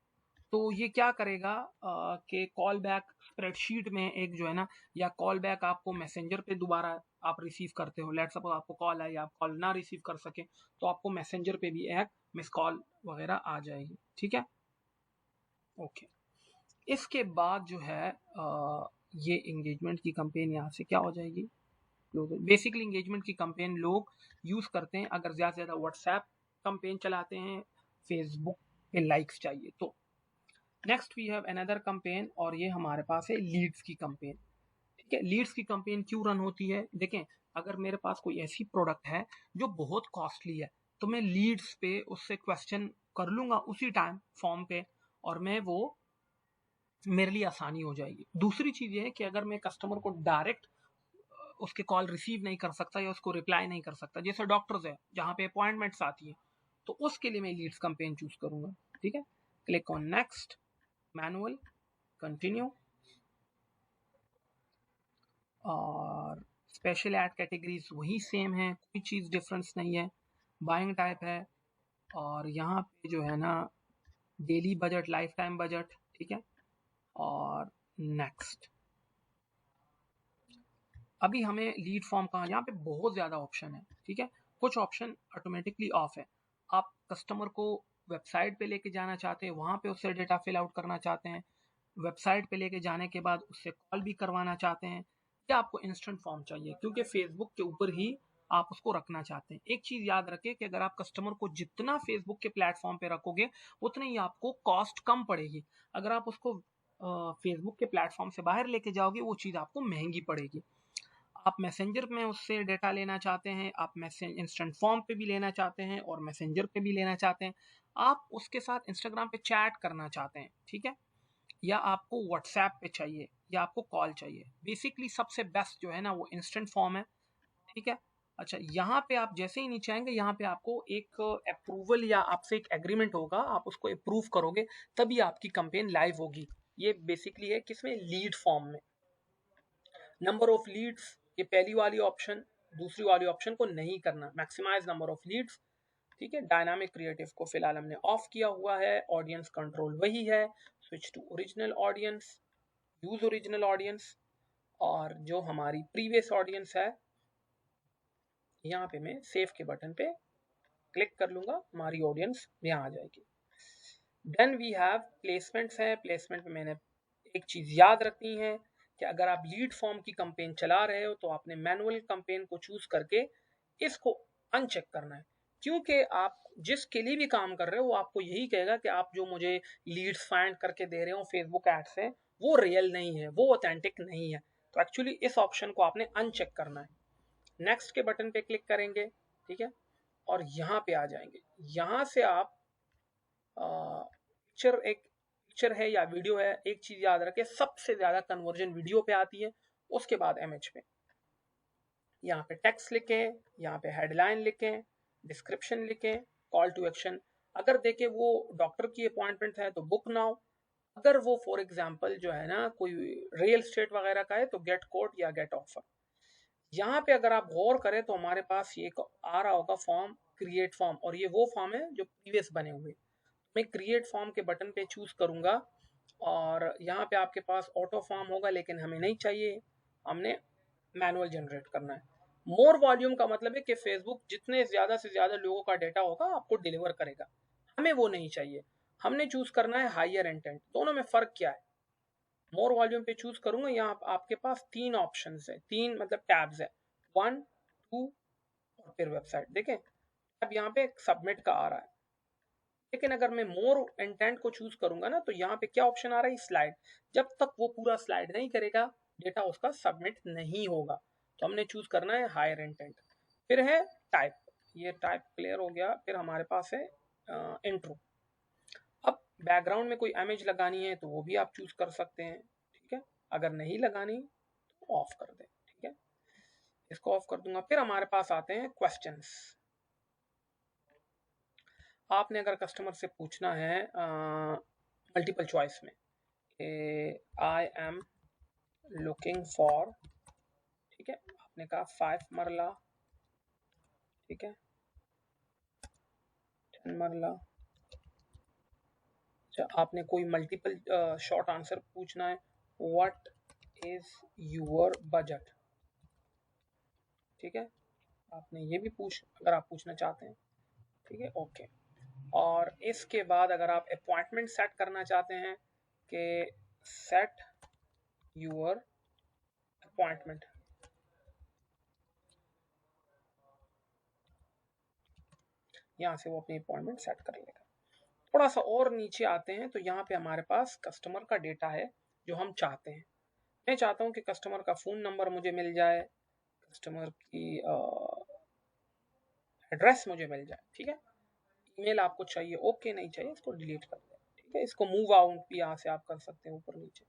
तो ये क्या करेगा कि कॉल बैक स्प्रेडशीट में एक जो है ना, या कॉल बैक आपको मैसेंजर पे दोबारा आप रिसीव करते हो, लेट सपोज आपको कॉल आई, आप कॉल ना रिसीव कर सके तो आपको मैसेंजर पे भी एक मिस कॉल वगैरह आ जाएगी, ठीक है। ओके, इसके बाद जो है ये एंगेजमेंट की कैंपेन यहाँ से क्या हो जाएगी, बेसिकली एंगेजमेंट की कैंपेन लोग यूज करते हैं अगर ज्यादा से ज्यादा व्हाट्सएप कैंपेन चलाते हैं, फेसबुक पे लाइक्स चाहिए तो। Next we have another campaign और ये हमारे पास है लीड्स की कैंपेन, ठीक है। लीड्स की कैंपेन क्यों रन होती है, देखें, अगर मेरे पास कोई ऐसी प्रोडक्ट है जो बहुत कॉस्टली है तो मैं लीड्स पे उससे क्वेश्चन कर लूंगा उसी टाइम फॉर्म पे और मैं वो, मेरे लिए आसानी हो जाएगी। दूसरी चीज ये है कि अगर मैं कस्टमर को डायरेक्ट उसके कॉल रिसीव नहीं कर सकता या उसको रिप्लाई नहीं कर सकता, जैसे डॉक्टर्स है जहाँ पे अपॉइंटमेंट्स आती है, तो उसके लिए मैं लीड्स कैंपेन चूज करूंगा, ठीक है। Click on next, manual, continue. और स्पेशल ऐड कैटेगरीज वही सेम है, कोई चीज़ डिफरेंस नहीं है। बाइंग टाइप है और यहाँ पे जो है ना daily budget, life time budget, ठीक है। और नेक्स्ट, अभी हमें लीड फॉर्म का यहाँ पे बहुत ज़्यादा ऑप्शन है, ठीक है। कुछ ऑप्शन ऑटोमेटिकली ऑफ है। आप कस्टमर को वेबसाइट पे लेके जाना चाहते हैं, वहाँ पे उससे डेटा फिल आउट करना चाहते हैं, वेबसाइट पे लेके जाने के बाद उससे कॉल भी करवाना चाहते हैं, या आपको इंस्टेंट फॉर्म चाहिए क्योंकि फेसबुक के ऊपर ही आप उसको रखना चाहते हैं। एक चीज़ याद रखें कि अगर आप कस्टमर को जितना फेसबुक के प्लेटफॉर्म पे रखोगे उतनी ही आपको कॉस्ट कम पड़ेगी। अगर आप उसको फेसबुक के प्लेटफॉर्म से बाहर लेके जाओगे वो चीज़ आपको महंगी पड़ेगी। आप मैसेंजर में उससे डेटा लेना चाहते हैं, आप मैसेज इंस्टेंट फॉर्म पे भी लेना चाहते हैं और मैसेंजर पे भी लेना चाहते हैं, आप उसके साथ इंस्टाग्राम पे चैट करना चाहते हैं, ठीक है, या आपको व्हाट्सएप पे चाहिए या आपको कॉल चाहिए, बेसिकली सबसे बेस्ट जो है ना वो इंस्टेंट फॉर्म है, ठीक है। अच्छा, यहाँ पे आप जैसे ही नीचे आएंगे यहाँ पे आपको एक अप्रूवल या आपसे एक एग्रीमेंट होगा, आप उसको अप्रूव करोगे तभी आपकी कैंपेन लाइव होगी। ये बेसिकली है किसमें, लीड फॉर्म में। नंबर ऑफ लीड्स ये पहली वाली ऑप्शन, दूसरी वाली ऑप्शन को नहीं करना, मैक्सिमाइज नंबर ऑफ लीड्स, ठीक है। डायनामिक क्रिएटिव को फिलहाल हमने ऑफ किया हुआ है, ऑडियंस कंट्रोल वही है, switch to original audience, use original audience, और जो हमारी प्रीवियस ऑडियंस है यहाँ पे मैं सेव के बटन पे क्लिक कर लूंगा, हमारी ऑडियंस यहाँ आ जाएगी। देन वी हैव प्लेसमेंट्स है। प्लेसमेंट में मैंने एक चीज याद रखनी है कि अगर आप लीड फॉर्म की कंपेन चला रहे हो तो आपने मैनुअल कंपेन को चूज करके इसको अनचेक करना है, क्योंकि आप जिसके लिए भी काम कर रहे हो वो आपको यही कहेगा कि आप जो मुझे लीड्स फाइंड करके दे रहे हो फेसबुक एड से वो रियल नहीं है, वो ऑथेंटिक नहीं है। तो एक्चुअली इस ऑप्शन को आपने अनचेक करना है। नेक्स्ट के बटन पे क्लिक करेंगे, ठीक है, और यहाँ पे आ जाएंगे। यहाँ से आप पिक्चर है या वीडियो है, एक चीज याद रखें, सबसे ज्यादा कन्वर्जन वीडियो पे आती है, उसके बाद इमेज पे। यहाँ पे टेक्स्ट लिखें, यहाँ पे हेडलाइन लिखें, डिस्क्रिप्शन लिखें, कॉल टू एक्शन। अगर देखें वो डॉक्टर की अपॉइंटमेंट है तो बुक नाउ, अगर वो फॉर एग्जांपल जो है ना कोई रियल एस्टेट वगैरह का है तो गेट कोट या गेट ऑफर। यहाँ पे अगर आप गौर करें तो हमारे पास ये आ रहा होगा फॉर्म, क्रिएट फॉर्म, और ये वो फॉर्म है जो प्रीवियस बने हुए। मैं क्रिएट फॉर्म के बटन पे चूज करूंगा और यहाँ पे आपके पास ऑटो फॉर्म होगा, लेकिन हमें नहीं चाहिए, हमने मैनुअल जनरेट करना है। मोर वॉल्यूम का मतलब है कि फेसबुक जितने ज्यादा से ज्यादा लोगों का डेटा होगा आपको डिलीवर करेगा, हमें वो नहीं चाहिए, हमने चूज करना है हायर इंटेंट। दोनों में फर्क क्या है? मोर वॉल्यूम पे चूज करूंगा, यहाँ आपके पास तीन ऑप्शन है, तीन मतलब टैब्स है, 1 2 और फिर वेबसाइट। देखें अब यहाँ पे सबमिट का आ रहा है, लेकिन अगर मैं मोर इंटेंट को चूज करूंगा ना तो यहाँ पे क्या ऑप्शन आ रहा है, स्लाइड। जब तक वो पूरा स्लाइड नहीं करेगा डेटा उसका सबमिट नहीं होगा। तो हमने चूज करना है हायर इंटेंट। फिर है टाइप, ये टाइप क्लियर हो गया। फिर हमारे पास है इंट्रो। अब बैकग्राउंड में कोई इमेज लगानी है तो वो भी आप चूज कर सकते हैं, ठीक है। अगर नहीं लगानी तो ऑफ कर दें, ठीक है, इसको ऑफ कर दूंगा। फिर हमारे पास आते हैं क्वेश्चंस। आपने अगर कस्टमर से पूछना है मल्टीपल चॉइस में, आई एम लुकिंग फॉर, ठीक है, आपने कहा 5 मरला, ठीक है, 10 मरला। अच्छा, आपने कोई मल्टीपल शॉर्ट आंसर पूछना है, व्हाट इज योर बजट, ठीक है, आपने ये भी अगर आप पूछना चाहते हैं, ठीक है, ओके। और इसके बाद अगर आप अपॉइंटमेंट सेट करना चाहते हैं कि सेट योर अपॉइंटमेंट, यहाँ से वो अपनी अपॉइंटमेंट सेट कर लेगा। थोड़ा सा और नीचे आते हैं तो यहाँ पे हमारे पास कस्टमर का डेटा है जो हम चाहते हैं। मैं चाहता हूँ कि कस्टमर का फ़ोन नंबर मुझे मिल जाए, कस्टमर की एड्रेस मुझे मिल जाए, ठीक है। ईमेल आपको चाहिए, ओके, नहीं चाहिए इसको डिलीट कर दें, ठीक है। इसको मूव आउट भी यहाँ से आप कर सकते हैं ऊपर नीचे।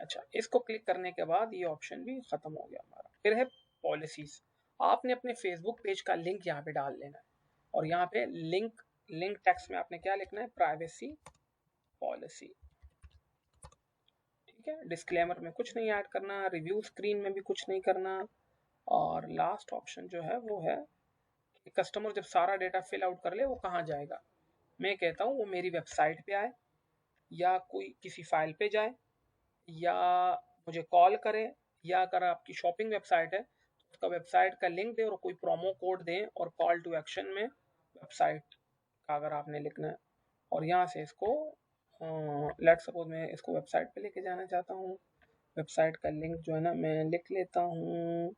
अच्छा, इसको क्लिक करने के बाद ये ऑप्शन भी खत्म हो गया हमारा। फिर है पॉलिसीज। आपने अपने फेसबुक पेज का लिंक यहाँ पे डाल लेना है और यहाँ पे लिंक टेक्स्ट में आपने क्या लिखना है, प्राइवेसी पॉलिसी, ठीक है। डिस्क्लेमर में कुछ नहीं ऐड करना, रिव्यू स्क्रीन में भी कुछ नहीं करना। और लास्ट ऑप्शन जो है वो है कि कस्टमर जब सारा डेटा फिल आउट कर ले वो कहाँ जाएगा। मैं कहता हूँ वो मेरी वेबसाइट पे आए या कोई किसी फाइल पे जाए या मुझे कॉल करे, या अगर आपकी शॉपिंग वेबसाइट है तो उसका वेबसाइट का लिंक दें और कोई प्रोमो कोड दें और कॉल टू एक्शन में वेबसाइट का अगर आपने लिखना है। और यहाँ से इसको लेट्स सपोज मैं इसको वेबसाइट पे लेके जाना चाहता हूँ, वेबसाइट का लिंक जो है ना मैं लिख लेता हूँ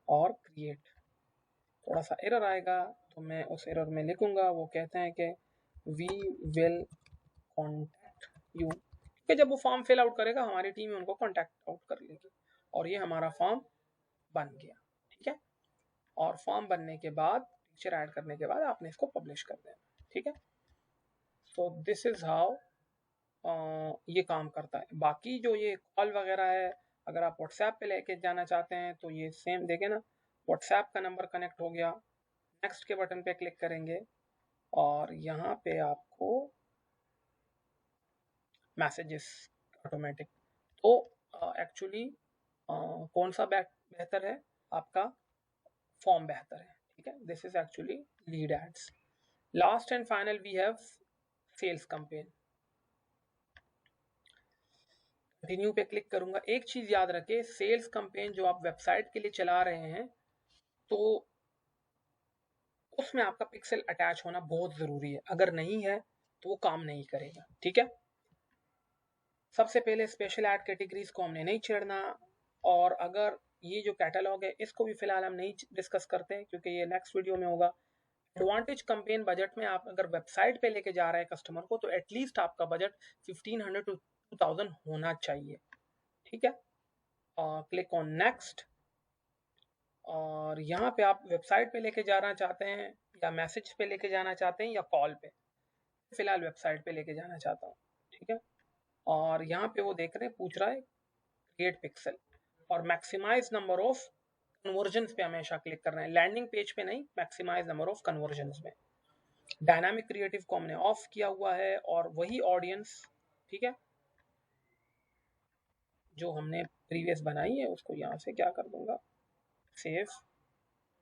और क्रिएट। थोड़ा सा एरर आएगा तो मैं उस एरर में लिखूंगा, वो कहते हैं कि वी विल कॉन्टैक्ट यू, कि जब वो फॉर्म फिल आउट करेगा हमारी टीम उनको कॉन्टैक्ट आउट कर लेगी। और ये हमारा फॉर्म बन गया, ठीक है। और फॉर्म बनने के बाद पिक्चर ऐड करने के बाद आपने इसको पब्लिश कर देना, ठीक है। तो दिस इज हाउ ये काम करता है। बाकी जो ये कॉल वगैरह है, अगर आप व्हाट्सएप पे लेके जाना चाहते हैं तो ये सेम देखें ना, व्हाट्सएप का नंबर कनेक्ट हो गया, नेक्स्ट के बटन पे क्लिक करेंगे और यहाँ पे आपको मैसेजेस ऑटोमेटिक। तो एक्चुअली कौन सा बेहतर है, आपका फॉर्म बेहतर है, ठीक है। This is actually lead ads. Last and final we have sales campaign. Continue पे क्लिक करूंगा। एक चीज याद रखें, सेल्स कैंपेन जो आप वेबसाइट के लिए चला रहे हैं तो उसमें आपका पिक्सल अटैच होना बहुत जरूरी है, अगर नहीं है तो वो काम नहीं करेगा, ठीक है। सबसे पहले स्पेशल ऐड कैटेगरीज को हमने नहीं छेड़ना, और अगर ये जो कैटलॉग है इसको भी फिलहाल हम नहीं डिस्कस करते हैं क्योंकि ये नेक्स्ट वीडियो में होगा। एडवांटेज कैंपेन बजट में आप अगर वेबसाइट पे लेके जा रहे हैं कस्टमर को तो एटलीस्ट आपका बजट 1500 टू 2000 होना चाहिए, ठीक है। क्लिक ऑन नेक्स्ट, और यहाँ पे आप वेबसाइट पे लेके जाना चाहते हैं या मैसेज पे लेके जाना चाहते हैं या कॉल पे। फिलहाल वेबसाइट पे लेके जाना चाहता हूँ, ठीक है। और यहाँ पे वो देख रहे हैं, पूछ रहा है क्रिएट पिक्सल, और मैक्सिमाइज नंबर ऑफ कन्वर्जन्स पे हमेशा क्लिक करना है, लैंडिंग पेज पे नहीं, मैक्सिमाइज नंबर ऑफ कन्वर्जन्स में। डायनामिक क्रिएटिव को हमने ऑफ किया हुआ है, और वही ऑडियंस, ठीक है, जो हमने प्रीवियस बनाई है उसको यहाँ से क्या कर दूंगा, सेव,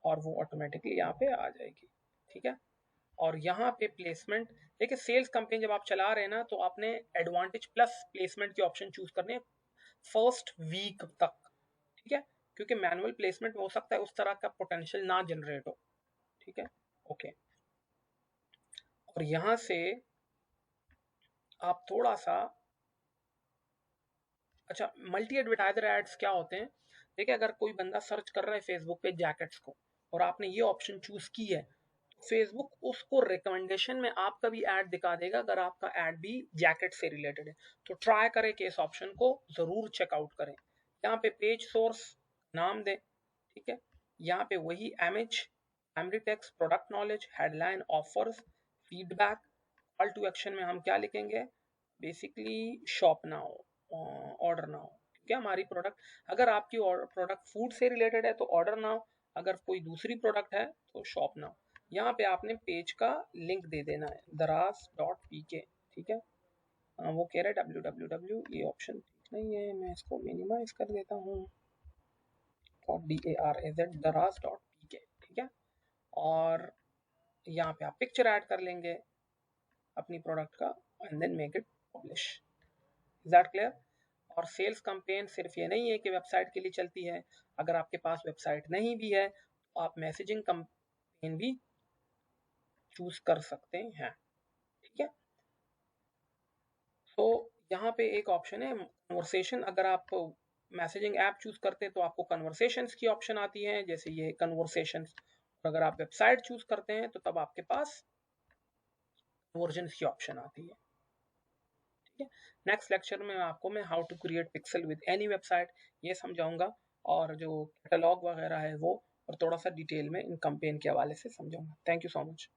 और वो ऑटोमेटिकली यहाँ पे आ जाएगी, ठीक है। और यहाँ पे प्लेसमेंट, देखिए सेल्स कैंपेन जब आप चला रहे हैं ना तो आपने एडवांटेज प्लस प्लेसमेंट के ऑप्शन चूज करने हैं फर्स्ट वीक तक, ठीक है, क्योंकि मैनुअल प्लेसमेंट में हो सकता है उस तरह का पोटेंशियल ना जनरेट हो, ठीक है। ओके, और यहाँ से आप थोड़ा सा, अच्छा, मल्टी एडवर्टाइजर एड्स क्या होते हैं, देखिए अगर कोई बंदा सर्च कर रहा है फेसबुक पे जैकेट्स को और आपने ये ऑप्शन चूज की है, फेसबुक उसको रिकमेंडेशन में आपका भी ऐड दिखा देगा अगर आपका ऐड भी जैकेट से रिलेटेड है। तो ट्राई करें कि इस ऑप्शन को जरूर चेकआउट करें। यहाँ पे पेज सोर्स नाम दें, ठीक है। यहाँ पे वही image, primary text, product knowledge, headline, offers, feedback, call to action में हम क्या लिखेंगे, basically shop now, order now, ठीक है। हमारी प्रोडक्ट, अगर आपकी प्रोडक्ट फूड से रिलेटेड है तो ऑर्डर नाउ, अगर कोई दूसरी प्रोडक्ट है तो शॉप नाउ। यहाँ पे आपने पेज का लिंक दे देना है daraz.pk, ठीक है। वो कह रहा है www, ये ऑप्शन ठीक नहीं है, मैं इसको मिनिमाइज कर देता हूँ, daraz.pk, ठीक है। और यहाँ पे आप पिक्चर ऐड कर लेंगे अपनी प्रोडक्ट का and then make it publish. Is that clear? और सेल्स कैंपेन सिर्फ ये नहीं है कि वेबसाइट के लिए चलती है, अगर आपके पास वेबसाइट नहीं भी है तो आप मैसेजिंग कैंपेन भी चूज कर सकते हैं, ठीक है। तो यहाँ पे एक ऑप्शन है कन्वर्सेशन, अगर आप मैसेजिंग ऐप चूज करते हैं तो आपको कन्वर्सेशंस की ऑप्शन आती है, जैसे ये कन्वर्सेशंस, और अगर आप वेबसाइट चूज करते हैं तो तब आपके पास कन्वर्जन्स की ऑप्शन आती है, ठीक है। नेक्स्ट लेक्चर में आपको मैं how to create pixel with any website ये समझाऊंगा, और जो कैटलॉग वगैरह है वो, और थोड़ा सा डिटेल में इन कैंपेन के हवाले से समझाऊंगा। Thank you so much.